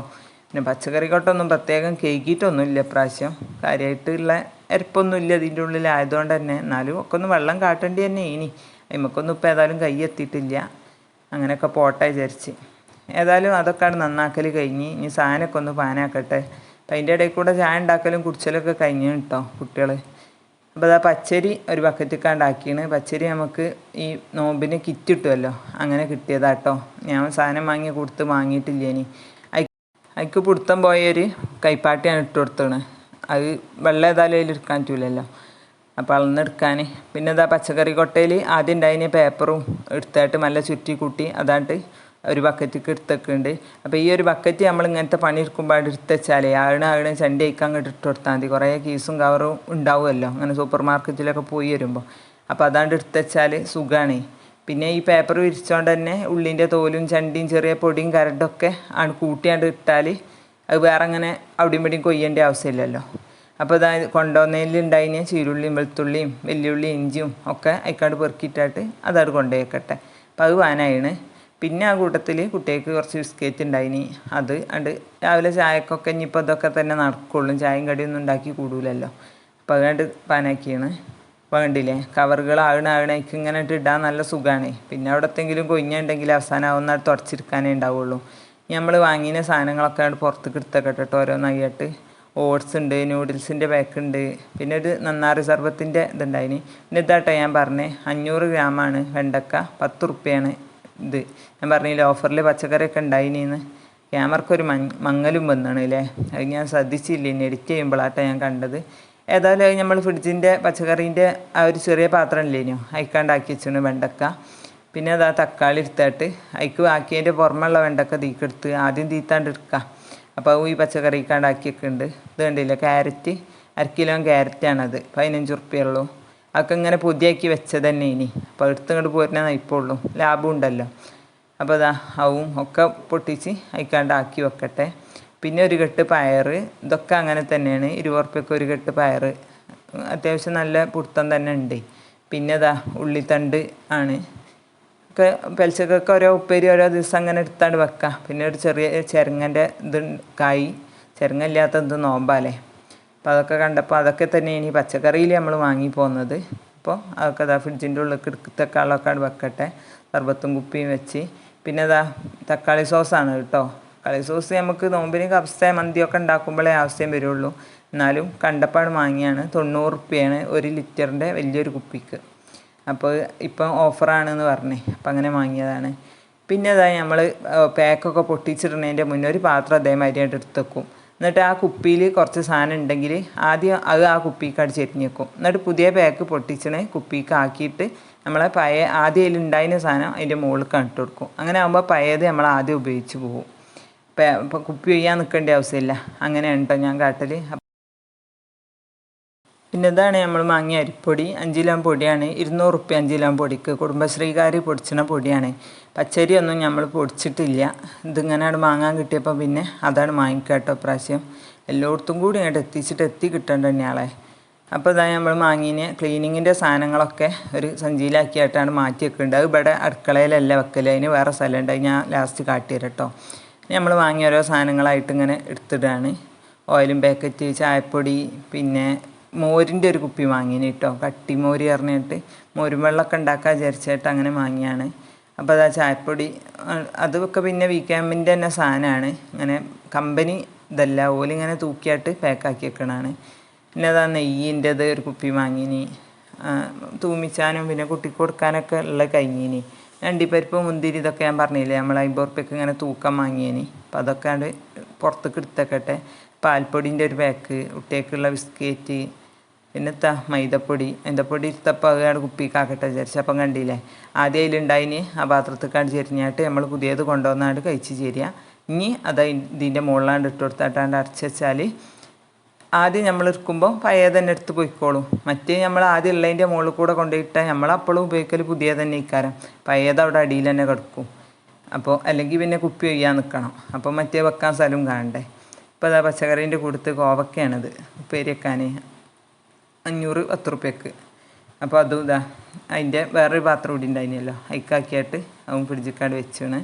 പിന്നെ പച്ചക്കറി കൊട്ടൊന്നും പ്രത്യേകം കേക്കിയിട്ടൊന്നുമില്ല ഇപ്രാവശ്യം. കാര്യമായിട്ടുള്ള അരപ്പൊന്നുമില്ല ഇതിൻ്റെ ഉള്ളിലായതുകൊണ്ട് തന്നെ. എന്നാലും ഒക്കെ ഒന്ന് വെള്ളം കാട്ടേണ്ടി തന്നെ ഇനി അതിമക്കൊന്നും ഇപ്പോൾ ഏതായാലും കൈ എത്തിയിട്ടില്ല. അങ്ങനെയൊക്കെ പോട്ടെ വിചാരിച്ച്. ഏതായാലും അതൊക്കെ ആണ് നന്നാക്കൽ കഴിഞ്ഞ് ഇനി സാധനമൊക്കെ ഒന്ന് പാനാക്കട്ടെ. അപ്പം അതിൻ്റെ ഇടയിൽ കൂടെ ചായ ഉണ്ടാക്കലും കുടിച്ചലൊക്കെ കഴിഞ്ഞു കേട്ടോ കുട്ടികൾ. അപ്പോൾ അതാ പച്ചരി ഒരു ബക്കറ്റിക്കാണ്ടാക്കിയാണ്. പച്ചരി നമുക്ക് ഈ നോമ്പിന് കിറ്റ് കിട്ടുമല്ലോ, അങ്ങനെ കിട്ടിയതാട്ടോ. ഞാൻ സാധനം വാങ്ങിയിട്ടില്ല. ഇനി അതിക്ക് പിടുത്തം പോയൊരു കൈപ്പാട്ടിയാണ് ഇട്ട് കൊടുത്തത്. അത് വെള്ളം ഏതായാലും അതിൽ എടുക്കാൻ പറ്റില്ലല്ലോ, അപ്പോൾ അളന്നെടുക്കാൻ. പിന്നെ ഇതാ പച്ചക്കറി കൊട്ടയിൽ ആദ്യം ഉണ്ടായതിന് പേപ്പറും എടുത്തായിട്ട് നല്ല ചുറ്റി കൂട്ടി അതാണ്ട് ഒരു ബക്കറ്റിക്ക് എടുത്തൊക്കെയുണ്ട്. അപ്പോൾ ഈ ഒരു ബക്കറ്റ് നമ്മൾ ഇങ്ങനത്തെ പണി എടുക്കുമ്പോൾ അവിടെ എടുത്ത് വെച്ചാലേ ആഴണം ചണ്ടി അയക്കാൻ അങ്ങോട്ട് ഇട്ട് കൊടുത്താൽ മതി. കുറേ കീസും കവറും ഉണ്ടാവുമല്ലോ അങ്ങനെ സൂപ്പർ മാർക്കറ്റിലൊക്കെ പോയി വരുമ്പോൾ. അപ്പോൾ അതാണ്ട് എടുത്ത് വെച്ചാൽ സുഖമാണ്. പിന്നെ ഈ പേപ്പർ വിരിച്ചുകൊണ്ട് തന്നെ ഉള്ളിൻ്റെ തോലും ചണ്ടിയും ചെറിയ പൊടിയും കരടൊക്കെ ആണ് കൂട്ടിയാണ്ട് ഇട്ടാൽ അത് വേറെ അങ്ങനെ അവിടെയും ഇവിടെയും കൊയ്യേണ്ട ആവശ്യമില്ലല്ലോ. അപ്പോൾ അതായത് കൊണ്ടുവന്നതിലുണ്ടായിന് ചീരുള്ളിയും വെളുത്തുള്ളിയും വെല്ലുള്ളിയും ഇഞ്ചിയും ഒക്കെ അയക്കാണ്ട് പെറുക്കിയിട്ടായിട്ട് അതവിടെ കൊണ്ടുപോയിക്കട്ടെ. അപ്പോൾ അത് വാനായിണ്. പിന്നെ ആ കൂട്ടത്തിൽ കുട്ടികൾക്ക് കുറച്ച് ബിസ്ക്കറ്റ് ഉണ്ടായിനി. അത് രാവിലെ ചായക്കൊക്കെ ഇനിയിപ്പോൾ ഇതൊക്കെ തന്നെ നടക്കുള്ളൂ, ചായയും കടിയൊന്നും ഉണ്ടാക്കി കൂടൂലല്ലോ. അപ്പോൾ അതുകൊണ്ട് പാനാക്കിയാണ്. അപ്പോൾ കണ്ടില്ലേ കവറുകൾ ആകണേക്ക് ഇങ്ങനെ ഇടാൻ നല്ല സുഖമാണ്. പിന്നെ അവിടത്തെങ്കിലും കൊഞ്ഞുണ്ടെങ്കിൽ അവസാനം ആവുന്ന തുടച്ചെടുക്കാനേ ഉണ്ടാവുള്ളൂ. നമ്മൾ വാങ്ങിയ സാധനങ്ങളൊക്കെ പുറത്തേക്ക് എടുത്തൊക്കെ ഇട്ടിട്ട് ഓരോന്നായിട്ട് ഓട്സ് ഉണ്ട്, നൂഡിൽസിൻ്റെ പാക്കുണ്ട്, പിന്നെ ഒരു നന്നാറി സർബത്തിൻ്റെ ഇതുണ്ടായിന്. പിന്നെ ഇതാട്ടോ ഞാൻ പറഞ്ഞേ 500 ഗ്രാമാണ് വെണ്ടക്ക, 10 റുപ്യാണ് ഇത്. ഞാൻ പറഞ്ഞില്ല ഓഫറിൽ പച്ചക്കറിയൊക്കെ ഉണ്ടായിനിന്ന്. ക്യാമറക്കൊരു മങ്ങലും വന്നാണ് അല്ലേ, അത് ഞാൻ ശ്രദ്ധിച്ചില്ല. ഇനി എഡിറ്റ് ചെയ്യുമ്പോഴാട്ടോ ഞാൻ കണ്ടത്. ഏതായാലും അത് നമ്മൾ ഫ്രിഡ്ജിൻ്റെ പച്ചക്കറീൻ്റെ ആ ഒരു ചെറിയ പാത്രം ഇല്ലേനോ അയക്കാണ്ടാക്കി വെച്ചിരുന്നു വെണ്ടക്ക. പിന്നെ അതാ തക്കാളി എടുത്തിട്ട് അതിക്ക് ബാക്കിയതിൻ്റെ പുറമെയുള്ള വെണ്ടക്ക തീക്കെടുത്ത് ആദ്യം തീത്താണ്ട് എടുക്കാം. അപ്പോൾ ഈ പച്ചക്കറിക്കാണ്ടാക്കിയൊക്കെ ഉണ്ട്. ഇത് കണ്ടില്ല ക്യാരറ്റ്, 1 കിലോ ക്യാരറ്റാണത്, 15 റുപ്യുള്ളൂ. അതൊക്കെ ഇങ്ങനെ പൊതിയാക്കി വെച്ചത് തന്നെ ഇനി. അപ്പോൾ എടുത്തിങ്ങോട്ട് പോരുന്ന നയിപ്പുള്ളൂ, ലാഭം ഉണ്ടല്ലോ. അപ്പോൾ അതാ ആവും ഒക്കെ പൊട്ടിച്ച് അയക്കാണ്ടാക്കി വെക്കട്ടെ. പിന്നെ ഒരു കെട്ട് പയർ, ഇതൊക്കെ അങ്ങനെ തന്നെയാണ് 20 റുപ്യക്ക് ഒരു കെട്ട് പയർ, അത്യാവശ്യം നല്ല പുടുത്തം തന്നെ ഉണ്ട്. പിന്നെ അതാ ഉള്ളിത്തണ്ട് ആണ് ഒക്കെ പെലച്ചക്കൊക്കെ ഓരോ ഉപ്പേരി ഓരോ ദിവസം അങ്ങനെ എടുത്താണ്ട് വെക്കാം. പിന്നെ ഒരു ചെറിയ ചെരങ്ങൻ്റെ ഇത് കായ്, ചെരങ്ങ ഇല്ലാത്ത ഇത് നോമ്പാലേ. അപ്പോൾ അതൊക്കെ കണ്ടപ്പോൾ അതൊക്കെ തന്നെ ഇനി പച്ചക്കറിയിൽ നമ്മൾ വാങ്ങി പോകുന്നത്. അപ്പോൾ അതൊക്കെ ഇതാ ഫ്രിഡ്ജിൻ്റെ ഉള്ളിൽ എടുത്തൊക്കെ വെക്കട്ടെ. സർബത്തും കുപ്പിയും വെച്ച്. പിന്നെ ഇതാ തക്കാളി സോസാണ് കേട്ടോ. തക്കാളി സോസ് നമുക്ക് നോമ്പിന് കബ്സ മന്തിയൊക്കെ ഉണ്ടാക്കുമ്പോഴേ ആവശ്യം വരുള്ളൂ. എന്നാലും കണ്ടപ്പാട് വാങ്ങിയാണ്. 90 റുപ്യയാണ് 1 ലിറ്ററിൻ്റെ വലിയൊരു കുപ്പിക്ക്. അപ്പോൾ ഇപ്പം ഓഫറാണെന്ന് പറഞ്ഞേ, അപ്പം അങ്ങനെ വാങ്ങിയതാണ്. പിന്നെ അതായത് നമ്മൾ പാക്കൊക്കെ പൊട്ടിച്ചിടുന്നതിൻ്റെ മുന്നേ ഒരു പാത്രം അതേമാതിരിയായിട്ട് എടുത്ത് വെക്കും. എന്നിട്ട് ആ കുപ്പിയിൽ കുറച്ച് സാധനം ഉണ്ടെങ്കിൽ ആദ്യം അത് ആ കുപ്പിക്കാട് ചെരിഞ്ഞ് വെക്കും. എന്നിട്ട് പുതിയ പാക്ക് പൊട്ടിച്ചിന് കുപ്പിക്ക് ആക്കിയിട്ട് നമ്മളെ പഴയ ആദ്യം അതിൽ ഉണ്ടായിരുന്ന സാധനം അതിൻ്റെ മുകളിൽ ഇട്ട് കൊടുക്കും. അങ്ങനെ ആകുമ്പോൾ പഴയത് നമ്മൾ ആദ്യം ഉപയോഗിച്ച് പോകും. ഇപ്പം കുപ്പി ഒയ്യാൻ നിൽക്കേണ്ട ആവശ്യമില്ല. അങ്ങനെയാണ് കേട്ടോ ഞാൻ കാട്ടൽ. പിന്നെ ഇതാണ് നമ്മൾ വാങ്ങിയ അരിപ്പൊടി. 5 കിലോ പൊടിയാണ്. 200 റുപ്യ 5 കിലോ പൊടിക്ക്. കുടുംബശ്രീക്കാർ പൊടിച്ചിന പൊടിയാണ്. പച്ചരി ഒന്നും നമ്മൾ പൊടിച്ചിട്ടില്ല. ഇതിങ്ങനെ വാങ്ങാൻ കിട്ടിയപ്പോൾ പിന്നെ അതാണ് വാങ്ങിക്കുക കേട്ടോ പ്രാവശ്യം. എല്ലായിടത്തും കൂടി ഇങ്ങോട്ട് എത്തി കിട്ടേണ്ട തന്നെയാളെ. അപ്പോൾ ഇതാ നമ്മൾ വാങ്ങിയ ക്ലീനിങ്ങിൻ്റെ സാധനങ്ങളൊക്കെ ഒരു സഞ്ചിയിലാക്കിയിട്ടാണ് മാറ്റി വെക്കുന്നുണ്ട്. അത് ഇവിടെ അടുക്കളയിലല്ല വെക്കൽ, അതിന് വേറെ സ്ഥലമുണ്ട്. അത് ഞാൻ ലാസ്റ്റ് കാട്ടിത്തരാം കേട്ടോ. നമ്മൾ വാങ്ങിയ ഓരോ സാധനങ്ങളായിട്ട് ഇങ്ങനെ എടുത്തിടാണ്. ഓയിലും പാക്കറ്റ്, ചായപ്പൊടി, പിന്നെ മോരിൻ്റെ ഒരു കുപ്പി വാങ്ങിന് കേട്ടോ. കട്ടിമോര് പറഞ്ഞിട്ട് മോരും വെള്ളമൊക്കെ ഉണ്ടാക്കാൻ വിചാരിച്ചിട്ട് അങ്ങനെ വാങ്ങിയാണ്. അപ്പോൾ അതാ ചായപ്പൊടി അതൊക്കെ പിന്നെ വികാമിൻ്റെ തന്നെ സാധനമാണ്. ഇങ്ങനെ കമ്പനി ഇതല്ല, ഓലിങ്ങനെ തൂക്കിയായിട്ട് പാക്കാക്കി വെക്കണതാണ്. പിന്നെ അതാ നെയ്യിൻ്റെത് ഒരു കുപ്പി വാങ്ങിനി. തൂമിച്ചാനും പിന്നെ കുട്ടിക്ക് കൊടുക്കാനൊക്കെ ഉള്ള കഴിഞ്ഞിനി. അണ്ടിപ്പരിപ്പ് മുന്തിരി ഇതൊക്കെ ഞാൻ പറഞ്ഞില്ലേ, നമ്മൾ 50 റുപ്യക്ക് ഇങ്ങനെ തൂക്കം വാങ്ങിയേനി. അപ്പം അതൊക്കെ അത് പുറത്തേക്ക് എടുത്തേക്കട്ടെ. പാൽപ്പൊടിൻ്റെ ഒരു പാക്ക്, കുട്ടികൾക്കുള്ള ബിസ്ക്കറ്റ്, പിന്നെ മൈദപ്പൊടി എടുത്തപ്പോൾ അത് കുപ്പിക്കാക്കട്ടെ വിചാരിച്ചു. അപ്പം കണ്ടില്ലേ ആദ്യം അതിലുണ്ടായിന് ആ പാത്രത്തേക്കാണ്ട് ചെരിഞ്ഞായിട്ട് നമ്മൾ പുതിയത് കൊണ്ടുവന്നാണ്ട് കഴിച്ച് ചേരുക. ഇനി അത് ഇതിൻ്റെ മുകളിലാണ്ട് ഇട്ട് കൊടുത്തിട്ടാണ്ട് അടച്ച് വെച്ചാൽ ആദ്യം നമ്മൾ എടുക്കുമ്പോൾ പഴയത് തന്നെ എടുത്ത് പോയിക്കോളും. മറ്റേ നമ്മൾ ആദ്യം ഉള്ളതിൻ്റെ മുകളിൽ കൂടെ കൊണ്ടുപോയിട്ടാൽ നമ്മളപ്പോഴും ഉപയോഗിക്കൽ പുതിയത് തന്നെ ഇക്കാരം. പഴയത് അവിടെ അടിയിൽ തന്നെ കിടക്കും. അപ്പോൾ അല്ലെങ്കിൽ പിന്നെ കുപ്പി ഒയ്യാൻ നിൽക്കണം. അപ്പോൾ മറ്റേ വെക്കാൻ സ്ഥലവും കാണണ്ടേ. ഇപ്പോൾ അതാ പച്ചക്കറീൻ്റെ കൂട്ടത്ത് കോവക്കയാണിത് ഉപ്പേരി വെക്കാൻ 510 റുപ്യക്ക്. അപ്പോൾ അതും ഇതാ അതിൻ്റെ വേറൊരു പാത്രം കൂടി ഉണ്ടായിരുന്നല്ലോ, അതിക്കാക്കിയിട്ട് അതും ഫ്രിഡ്ജിക്കാട് വെച്ചാണ്.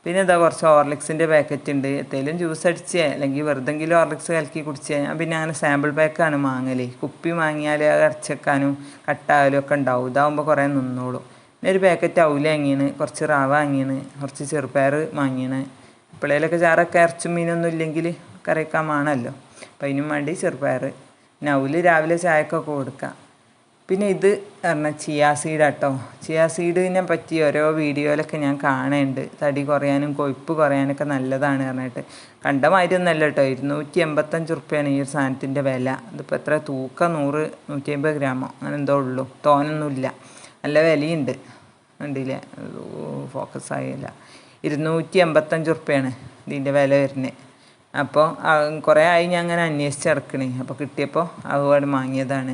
പിന്നെ ഇതാ കുറച്ച് ഹോർലിക്സിൻ്റെ പാക്കറ്റ് ഉണ്ട്. എന്തെങ്കിലും ജ്യൂസ് അടിച്ചേ അല്ലെങ്കിൽ വെറുതെങ്കിലും ഹോർലിക്സ് കലക്കി കുടിച്ചേ. ഞാൻ പിന്നെ അങ്ങനെ സാമ്പിൾ പാക്കാണ് വാങ്ങൽ. കുപ്പി വാങ്ങിയാൽ അത് അടച്ചെക്കാനും കട്ടാകലും ഒക്കെ ഉണ്ടാവും. ഇതാകുമ്പോൾ കുറേ നിന്നോളും. പിന്നെ ഒരു പാക്കറ്റ് അവല് വാങ്ങിയാണ്, കുറച്ച് റവ വാങ്ങിയാണ്, കുറച്ച് ചെറുപയർ വാങ്ങിയാണ്. ഇപ്പോഴേലൊക്കെ ചാറൊക്കെ ഇറച്ചും മീനൊന്നും ഇല്ലെങ്കിൽ കറിവെക്കാൻ വേണമല്ലോ. അപ്പം അതിനും വേണ്ടി ചെറുപയർ. പിന്നെ അവല് രാവിലെ ചായക്കൊക്കെ കൊടുക്കാം. പിന്നെ ഇത് പറഞ്ഞാൽ ചിയാ സീഡാട്ടോ. ചിയാ സീഡിനെ പറ്റി ഓരോ വീഡിയോയിലൊക്കെ ഞാൻ കാണുന്നുണ്ട്. തടി കുറയാനും കൊഴുപ്പ് കുറയാനൊക്കെ നല്ലതാണ് പറഞ്ഞിട്ട്. കണ്ട മാതിരിയൊന്നുമല്ല കേട്ടോ. 285 റുപ്യാണ് ഈ ഒരു സാധനത്തിൻ്റെ വില. ഇതിപ്പോൾ എത്ര തൂക്കം 100-150 ഗ്രാമോ അങ്ങനെ എന്തോ ഉള്ളൂ, തോനൊന്നുമില്ല. നല്ല വിലയുണ്ട്. കണ്ടില്ലേ, ഫോക്കസ് ആയില്ല. 285 റുപ്യാണ് ഇതിൻ്റെ വില വരുന്നത്. അപ്പോൾ കുറേ ആയി ഞാൻ അങ്ങനെ അന്വേഷിച്ച് നടക്കണേ. അപ്പോൾ കിട്ടിയപ്പോൾ അതുപാട് വാങ്ങിയതാണ്.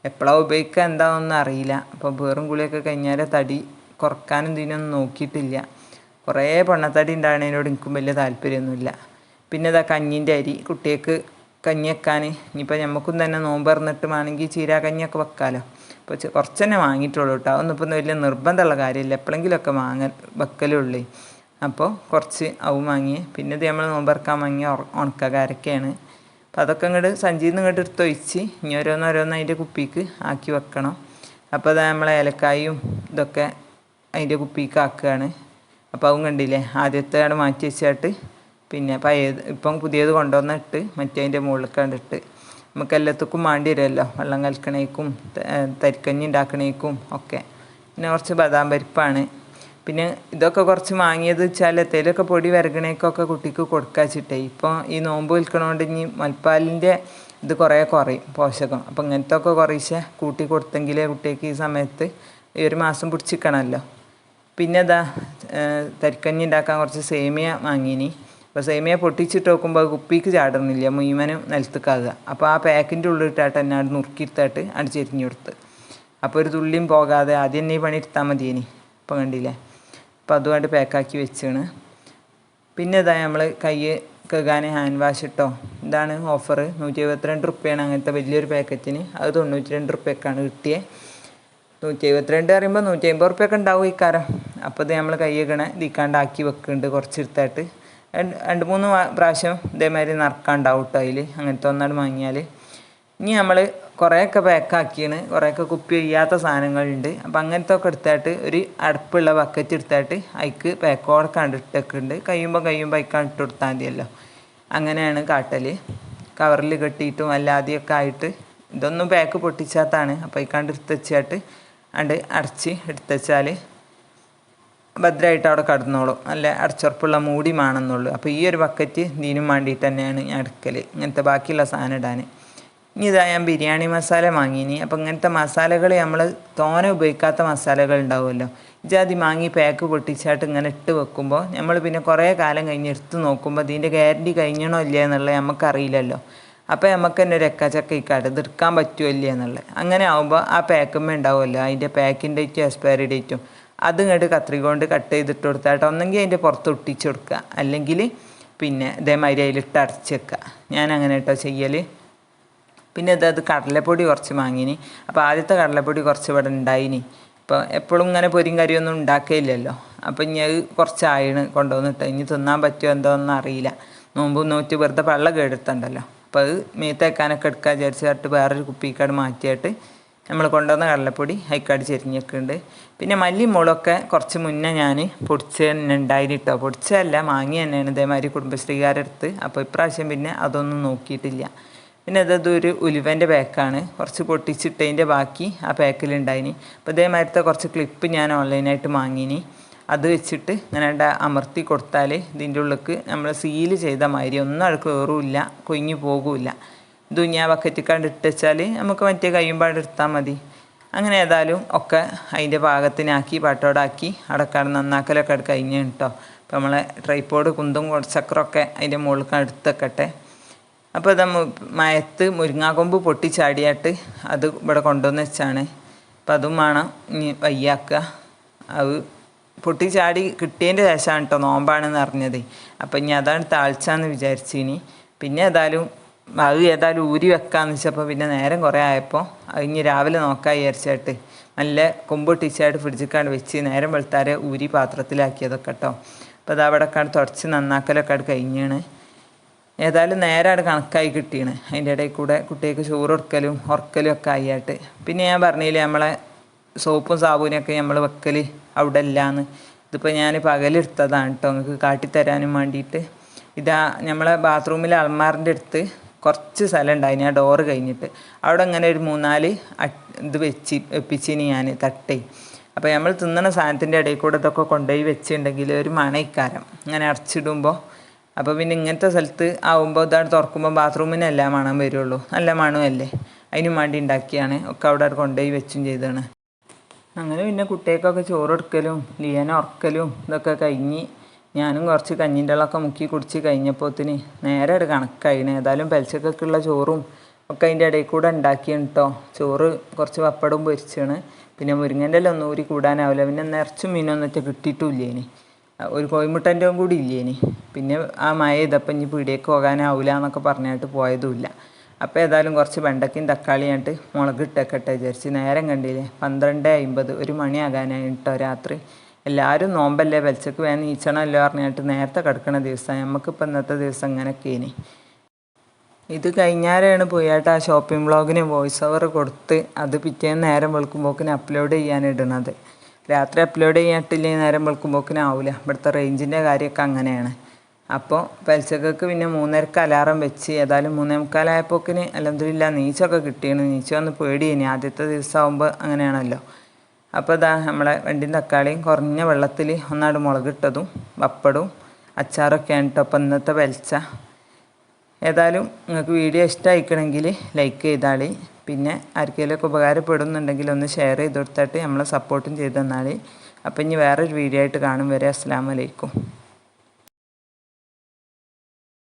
എപ്പോഴാണ് ഉപയോഗിക്കുക എന്താണെന്നൊന്നും അറിയില്ല. അപ്പോൾ വേറും കുളിയൊക്കെ കഴിഞ്ഞാൽ തടി കുറക്കാനും ഇതിനൊന്നും നോക്കിയിട്ടില്ല. കുറേ പൊണ്ണത്തടി ഉണ്ടാകുന്നതിനോട് എനിക്കും വലിയ താല്പര്യമൊന്നുമില്ല. പിന്നെ ഇതാ കഞ്ഞീൻ്റെ അരി, കുട്ടികൾക്ക് കഞ്ഞി വെക്കാൻ. ഇനിയിപ്പോൾ നമുക്കും തന്നെ നോമ്പ് തുറന്നിട്ട് വേണമെങ്കിൽ ചീര കഞ്ഞിയൊക്കെ വെക്കാമല്ലോ. അപ്പോൾ കുറച്ച് തന്നെ വാങ്ങിയിട്ടുള്ളൂ കേട്ടോ. അതൊന്നും ഇപ്പം വലിയ നിർബന്ധമുള്ള കാര്യമില്ല, എപ്പോഴെങ്കിലുമൊക്കെ വെക്കലുള്ളൂ. അപ്പോൾ കുറച്ച് അവും വാങ്ങി. പിന്നെ ഇത് നമ്മൾ നോമ്പറക്കാൻ വാങ്ങിയ ഉണക്കക്കാരൊക്കെയാണ്. അപ്പോൾ അതൊക്കെ ഇങ്ങോട്ട് സഞ്ചിയിൽ നിന്ന് ഇങ്ങോട്ട് എടുത്തൊഴിച്ച് ഇനി ഓരോന്നോരോന്ന് അതിൻ്റെ കുപ്പിക്ക് ആക്കി വെക്കണം. അപ്പോൾ അത് നമ്മളെ ഏലക്കായും ഇതൊക്കെ അതിൻ്റെ കുപ്പിക്ക് ആക്കുകയാണ്. അപ്പോൾ അതും കണ്ടില്ലേ, ആദ്യത്തെ അവിടെ മാറ്റി വെച്ചിട്ട് പിന്നെ ഇപ്പം പുതിയത് കൊണ്ടുവന്നിട്ട് മറ്റേതിൻ്റെ മുകളിൽ കണ്ടിട്ട് നമുക്ക് എല്ലാത്തേക്കും വേണ്ടി വരുമല്ലോ, വെള്ളം കലക്കണേക്കും തരിക്കഞ്ഞി ഉണ്ടാക്കണേക്കും ഒക്കെ. പിന്നെ കുറച്ച് ബദാം പരിപ്പാണ്. പിന്നെ ഇതൊക്കെ കുറച്ച് വാങ്ങിയത് വെച്ചാൽ തേയിലൊക്കെ പൊടി വരകണേക്കൊക്കെ കുട്ടിക്ക് കൊടുക്കാച്ചിട്ടേ. ഇപ്പോൾ ഈ നോമ്പ് വിൽക്കണോണ്ട് ഇനി മുലപ്പാലിൻ്റെ ഇത് കുറയും പോഷകം. അപ്പോൾ ഇങ്ങനത്തെ ഒക്കെ കുറേശ്ശെ കൂട്ടി കൊടുത്തെങ്കിലേ കുട്ടിക്ക് ഈ സമയത്ത് ഈ ഒരു മാസം പിടിച്ചിക്കണമല്ലോ. പിന്നെ ഇതാ തരിക്കഞ്ഞി ഉണ്ടാക്കാൻ കുറച്ച് സേമിയ വാങ്ങിനി. അപ്പോൾ സേമിയ പൊട്ടിച്ചിട്ട് നോക്കുമ്പോൾ കുപ്പിക്ക് ചാടണില്ല, മുഴുവനും നിലത്തേക്കാകുക. അപ്പോൾ ആ പാക്കിൻ്റെ ഉള്ളിലിട്ടായിട്ട് എന്നെ അവിടെ നുറുക്കിയിട്ടായിട്ട് അവിടെ ചെരിഞ്ഞു കൊടുത്ത്. അപ്പോൾ ഒരു തുള്ളിയും പോകാതെ ആദ്യം തന്നെ ഈ പണി എടുത്താൽ മതിയേനി. ഇപ്പോൾ കണ്ടില്ലേ, അപ്പോൾ അതുമായിട്ട് പാക്കാക്കി വെച്ചാണ്. പിന്നെ ഇതാ നമ്മൾ കൈ കഴുകാൻ ഹാൻഡ് വാഷ് ഇട്ടോ. ഇതാണ് ഓഫർ. 172 റുപ്യാണ് അങ്ങനത്തെ വലിയൊരു പാക്കറ്റിന്. അത് 92 റുപ്യക്കാണ് കിട്ടിയത്. 172 പറയുമ്പോൾ 150 റുപ്യൊക്കെ ഉണ്ടാവും ഇക്കാരം. അപ്പോൾ ഇത് നമ്മൾ കൈയ്യക്കണ ഇതിക്കാണ്ടാക്കി വെക്കുന്നുണ്ട് കുറച്ചെടുത്തായിട്ട്. 2-3 പ്രാവശ്യം ഇതേമാതിരി നറുക്കാണ്ടാവും കേട്ടോ അതിൽ, അങ്ങനത്തെ ഒന്നാട് വാങ്ങിയാൽ. ഇനി നമ്മൾ കുറേയൊക്കെ പാക്കാക്കിയാണ്, കുറേയൊക്കെ കുപ്പി ചെയ്യാത്ത സാധനങ്ങളുണ്ട്. അപ്പോൾ അങ്ങനത്തെ ഒക്കെ എടുത്തായിട്ട് ഒരു അടുപ്പുള്ള ബക്കറ്റ് എടുത്തായിട്ട് അതിക്ക് പാക്കോടെ കണ്ടിട്ടൊക്കെയുണ്ട്. കഴിയുമ്പോൾ അതിക്കാണ് ഇട്ട് കൊടുത്താൽ മതിയല്ലോ. അങ്ങനെയാണ് കാട്ടൽ. കവറിൽ കെട്ടിയിട്ടും അല്ലാതെയൊക്കെ ആയിട്ട്. ഇതൊന്നും പാക്ക് പൊട്ടിച്ചാത്താണ്. അപ്പോൾ അതിക്കാണ്ട് എടുത്ത് വെച്ചായിട്ട് അടച്ച് എടുത്തുവെച്ചാൽ ഭദ്രമായിട്ട് അവിടെ കടന്നോളും. നല്ല അടച്ചുറപ്പുള്ള മൂടി വേണമെന്നുള്ളൂ. അപ്പോൾ ഈ ഒരു ബക്കറ്റ് ഇതിനും വേണ്ടിയിട്ട് തന്നെയാണ് ഞാൻ എടുക്കൽ, ഇങ്ങനത്തെ ബാക്കിയുള്ള സാധനം ഇടാൻ. ഇനി ഇതാ ഞാൻ ബിരിയാണി മസാല വാങ്ങിയിനി. അപ്പോൾ ഇങ്ങനത്തെ മസാലകൾ നമ്മൾ തോനെ ഉപയോഗിക്കാത്ത മസാലകൾ ഉണ്ടാവുമല്ലോ, ഇജാതി വാങ്ങി പാക്ക് പൊട്ടിച്ചായിട്ട് ഇങ്ങനെ ഇട്ട് വെക്കുമ്പോൾ നമ്മൾ പിന്നെ കുറേ കാലം കഴിഞ്ഞ് എടുത്ത് നോക്കുമ്പോൾ ഇതിൻ്റെ ഗ്യാരണ്ടി കഴിഞ്ഞണോ ഇല്ല എന്നുള്ളത് നമുക്കറിയില്ലല്ലോ. അപ്പോൾ നമുക്ക് തന്നെ ഒരു എക്കച്ചക്കൈക്കാട് ഇത് എടുക്കാൻ പറ്റുമോ ഇല്ല എന്നുള്ളത്. അങ്ങനെ ആകുമ്പോൾ ആ പാക്കുമ്മേ ഉണ്ടാവുമല്ലോ അതിൻ്റെ പാക്കിംഗ് ഡേറ്റും എക്സ്പയറി ഡേറ്റും, അത് ഇങ്ങോട്ട് കത്രിക കൊണ്ട് കട്ട് ചെയ്തിട്ട് കൊടുത്തായിട്ട് ഒന്നെങ്കിൽ അതിൻ്റെ പുറത്ത് ഒട്ടിച്ച് കൊടുക്കുക, അല്ലെങ്കിൽ പിന്നെ ഇതേമാതിരി അതിലിട്ട് അടച്ച് വെക്കുക. ഞാൻ അങ്ങനെ കേട്ടോ ചെയ്യൽ. പിന്നെ അത് കടലപ്പൊടി കുറച്ച് വാങ്ങിനി. അപ്പോൾ ആദ്യത്തെ കടലപ്പൊടി കുറച്ച് ഇവിടെ ഉണ്ടായിനി. ഇപ്പോൾ എപ്പോഴും ഇങ്ങനെ പൊരിയും കറിയൊന്നും ഉണ്ടാക്കുകയില്ലല്ലോ. അപ്പോൾ ഇനി അത് കുറച്ചായിണ് കൊണ്ടുവന്നിട്ട്, ഇനി തിന്നാൻ പറ്റുമോ എന്തോന്നും അറിയില്ല. നോമ്പ് നോറ്റ് വെറുതെ പള്ള കേടെടുത്തുണ്ടല്ലോ. അപ്പോൾ അത് മേത്തേക്കാനൊക്കെ എടുക്കാൻ വിചാരിച്ചിട്ട് വേറൊരു കുപ്പിക്കാട് മാറ്റിയിട്ട് നമ്മൾ കൊണ്ടുവന്ന കടലപ്പൊടി അതിക്കാട് ചെരിഞ്ഞൊക്കെയുണ്ട്. പിന്നെ മല്ലി മുളകൊക്കെ കുറച്ച് മുന്നേ ഞാൻ പൊടിച്ച് തന്നെ ഉണ്ടായിന് കേട്ടോ. പൊടിച്ചതല്ല, വാങ്ങി തന്നെയാണ് ഇതേമാതിരി കുടുംബശ്രീകാരെടുത്ത്. അപ്പോൾ ഇപ്രാവശ്യം പിന്നെ അതൊന്നും നോക്കിയിട്ടില്ല. പിന്നെ അതൊരു ഉലുവൻ്റെ പാക്കാണ്, കുറച്ച് പൊട്ടിച്ചിട്ടതിൻ്റെ ബാക്കി ആ പാക്കിലുണ്ടായിനി. അപ്പോൾ ഇതേമാതിരത്തെ കുറച്ച് ക്ലിപ്പ് ഞാൻ ഓൺലൈനായിട്ട് വാങ്ങിനി. അത് വെച്ചിട്ട് ഇങ്ങനെ അമർത്തി കൊടുത്താൽ ഇതിൻ്റെ ഉള്ളിലേക്ക് നമ്മൾ സീല് ചെയ്ത മാതിരി ഒന്നും അത് കയറില്ല, കൊഞ്ഞു പോകില്ല. ഇത് ഞാൻ ബക്കറ്റിക്കാണ്ട് ഇട്ട് വെച്ചാൽ നമുക്ക് മറ്റേ കയ്യുമ്പാട് എടുത്താൽ മതി. അങ്ങനെ ഏതായാലും ഒക്കെ അതിൻ്റെ പാകത്തിനാക്കി പാട്ടോടാക്കി അടക്കാട് നന്നാക്കലൊക്കെ കഴിഞ്ഞ് കേട്ടോ. അപ്പോൾ നമ്മളെ ട്രൈപ്പോഡ് കുന്തും ചക്രമൊക്കെ അതിൻ്റെ മുകളിൽ എടുത്ത് വെക്കട്ടെ. അപ്പോൾ ഇത് മയത്ത് മുരിങ്ങാക്കൊമ്പ് പൊട്ടിച്ചാടിയായിട്ട് അത് ഇവിടെ കൊണ്ടുവന്ന് വെച്ചാണ്. അപ്പോൾ അതും വേണം ഇനി വയ്യാക്കുക. അത് പൊട്ടിച്ചാടി കിട്ടിയതിൻ്റെ ശേഷമാണ് കേട്ടോ നോമ്പാണെന്ന് അറിഞ്ഞത്. അപ്പോൾ ഇനി അതാണ് താഴ്ചാന്ന് വിചാരിച്ചിനി. പിന്നെ ഏതായാലും ഊരി വെക്കാമെന്ന് വെച്ചപ്പോൾ പിന്നെ നേരം കുറേ ആയപ്പോൾ അത് ഇനി രാവിലെ നോക്കാൻ വിചാരിച്ചായിട്ട് നല്ല കൊമ്പൊട്ടിച്ചായിട്ട് ഫ്രിഡ്ജിക്കാണ്ട് വെച്ച് നേരം വെളുത്താരെ ഊരി പാത്രത്തിലാക്കിയതൊക്കെ കേട്ടോ. അപ്പോൾ അത് അവിടെക്കാണ്ട് തുടച്ച് നന്നാക്കലൊക്കെ അവിടെ കഴിഞ്ഞാണ്. ഏതായാലും നേരെ കണക്കായി കിട്ടിയാണ്. അതിൻ്റെ ഇടയിൽ കൂടെ കുട്ടികൾക്ക് ചോറ് കൊടുക്കലും ഉറക്കലും ഒക്കെ ആയിട്ട്. പിന്നെ ഞാൻ പറഞ്ഞില്ലേ നമ്മളെ സോപ്പും സാബൂനൊക്കെ നമ്മൾ വെക്കൽ അവിടെ ഇല്ലയെന്ന്. ഇതിപ്പോൾ ഞാൻ പകലെടുത്തതാണ് കേട്ടോ, നിങ്ങൾക്ക് കാട്ടിത്തരാനും വേണ്ടിയിട്ട്. ഇതാ നമ്മളെ ബാത്റൂമിലെ അൾമാറിൻ്റെ അടുത്ത് കുറച്ച് സ്ഥലം ഉണ്ടായിന്, ആ ഡോറ് കഴിഞ്ഞിട്ട് അവിടെ ഇങ്ങനെ ഒരു 3-4 ഇത് വെപ്പിച്ചിന് ഞാൻ തട്ടേ. അപ്പോൾ നമ്മൾ തിന്നണ സാധനത്തിൻ്റെ ഇടയിൽ കൂടെ ഇതൊക്കെ കൊണ്ടുപോയി വെച്ചിട്ടുണ്ടെങ്കിൽ ഒരു മണയിക്കാരം ഇങ്ങനെ അടച്ചിടുമ്പോൾ. അപ്പോൾ പിന്നെ ഇങ്ങനത്തെ സ്ഥലത്ത് ആവുമ്പോൾ ഇതാണ് തുറക്കുമ്പോൾ ബാത്റൂമിന് എല്ലാ മണം വരുള്ളൂ, നല്ല മണമല്ലേ, അതിനും വേണ്ടി ഉണ്ടാക്കിയാണ്. ഒക്കെ അവിടെ കൊണ്ടുപോയി വെച്ചും ചെയ്താണ്. അങ്ങനെ പിന്നെ കുട്ടികൾക്കൊക്കെ ചോറ് കൊടുക്കലും ലിയനെ ഉറക്കലും ഇതൊക്കെ കഴിഞ്ഞ് ഞാനും കുറച്ച് കഞ്ഞിൻ്റെ വെള്ളമൊക്കെ മുക്കി കുടിച്ച് കഴിഞ്ഞപ്പോഴത്തിന് നേരെ കണക്കായിന്. ഏതായാലും പെലച്ചക്കൊക്കെയുള്ള ചോറും ഒക്കെ അതിൻ്റെ ഇടയിൽ കൂടെ ഉണ്ടാക്കിയാണ് കേട്ടോ. ചോറ് കുറച്ച് പപ്പടവും പൊരിച്ചാണ്. പിന്നെ മുരിങ്ങൻ്റെ എല്ലാം ഒന്നുകൂടി കൂടാനാവില്ല. പിന്നെ നിറച്ചും മീനൊന്നിട്ട് കിട്ടിയിട്ടുമില്ല ഇനി, ഒരു കോഴിമുട്ടൻ്റെ കൂടി ഇല്ലേനി. പിന്നെ ആ മഴ ഇതപ്പം ഇനി പീടിയേക്ക് പോകാനാവില്ല എന്നൊക്കെ പറഞ്ഞിട്ട് പോയതുമില്ല. അപ്പോൾ ഏതായാലും കുറച്ച് വെണ്ടയ്ക്കും തക്കാളിയായിട്ട് മുളക് ഇട്ടേക്കട്ടെ വിചാരിച്ച്. നേരം കണ്ടില്ലേ 12:50, 1 മണിയാകാനായി കേട്ടോ രാത്രി. എല്ലാവരും നോമ്പല്ലേ, വെച്ചക്ക് വേഗം നീച്ചണമല്ലോ പറഞ്ഞിട്ട് നേരത്തെ കിടക്കണ ദിവസമാണ്. നമുക്കിപ്പോൾ ഇന്നത്തെ ദിവസം ഇങ്ങനെയൊക്കെ ഇനി. ഇത് കഴിഞ്ഞാലാണ് പോയിട്ട് ആ ഷോപ്പിംഗ് വ്ളോഗിന് വോയിസ് ഓവർ കൊടുത്ത് അത് പിറ്റേന്ന് നേരം വെളുക്കുമ്പോക്കിന് അപ്ലോഡ് ചെയ്യാനിടുന്നത്. രാത്രി അപ്ലോഡ് ചെയ്യാട്ടില്ലെങ്കിൽ നേരം വെളുക്കുമ്പോക്കിനാവില്ല. ഇവിടുത്തെ റേഞ്ചിൻ്റെ കാര്യമൊക്കെ അങ്ങനെയാണ്. അപ്പോൾ പെലച്ചക്കൊക്കെ പിന്നെ 3:30 അലാറം വെച്ച് ഏതായാലും 3:45 അൽഹംദുലില്ലാ നീച്ചൊക്കെ കിട്ടിയാണ്. നീച്ച് വന്ന് പേടിയേനി, ആദ്യത്തെ ദിവസം ആകുമ്പോൾ അങ്ങനെയാണല്ലോ. അപ്പോൾ ഇതാ നമ്മളെ വെണ്ടയും തക്കാളിയും കുറഞ്ഞ വെള്ളത്തിൽ ഒന്നാട് മുളകിട്ടതും പപ്പടവും അച്ചാറൊക്കെയാണ് കേട്ടോ അപ്പോൾ ഇന്നത്തെ പെലച്ച. ഏതായാലും നിങ്ങൾക്ക് വീഡിയോ ഇഷ്ടമായിക്കണമെങ്കിൽ ലൈക്ക് ചെയ്താളി. പിന്നെ ആർക്കെങ്കിലുമൊക്കെ ഉപകാരപ്പെടുന്നുണ്ടെങ്കിൽ ഒന്ന് ഷെയർ ചെയ്ത് കൊടുത്തിട്ട് നമ്മളെ സപ്പോർട്ടും ചെയ്ത് തന്നാൽ. അപ്പോൾ ഇനി വേറൊരു വീഡിയോ ആയിട്ട് കാണും വരെ. അസ്സലാമു അലൈക്കും.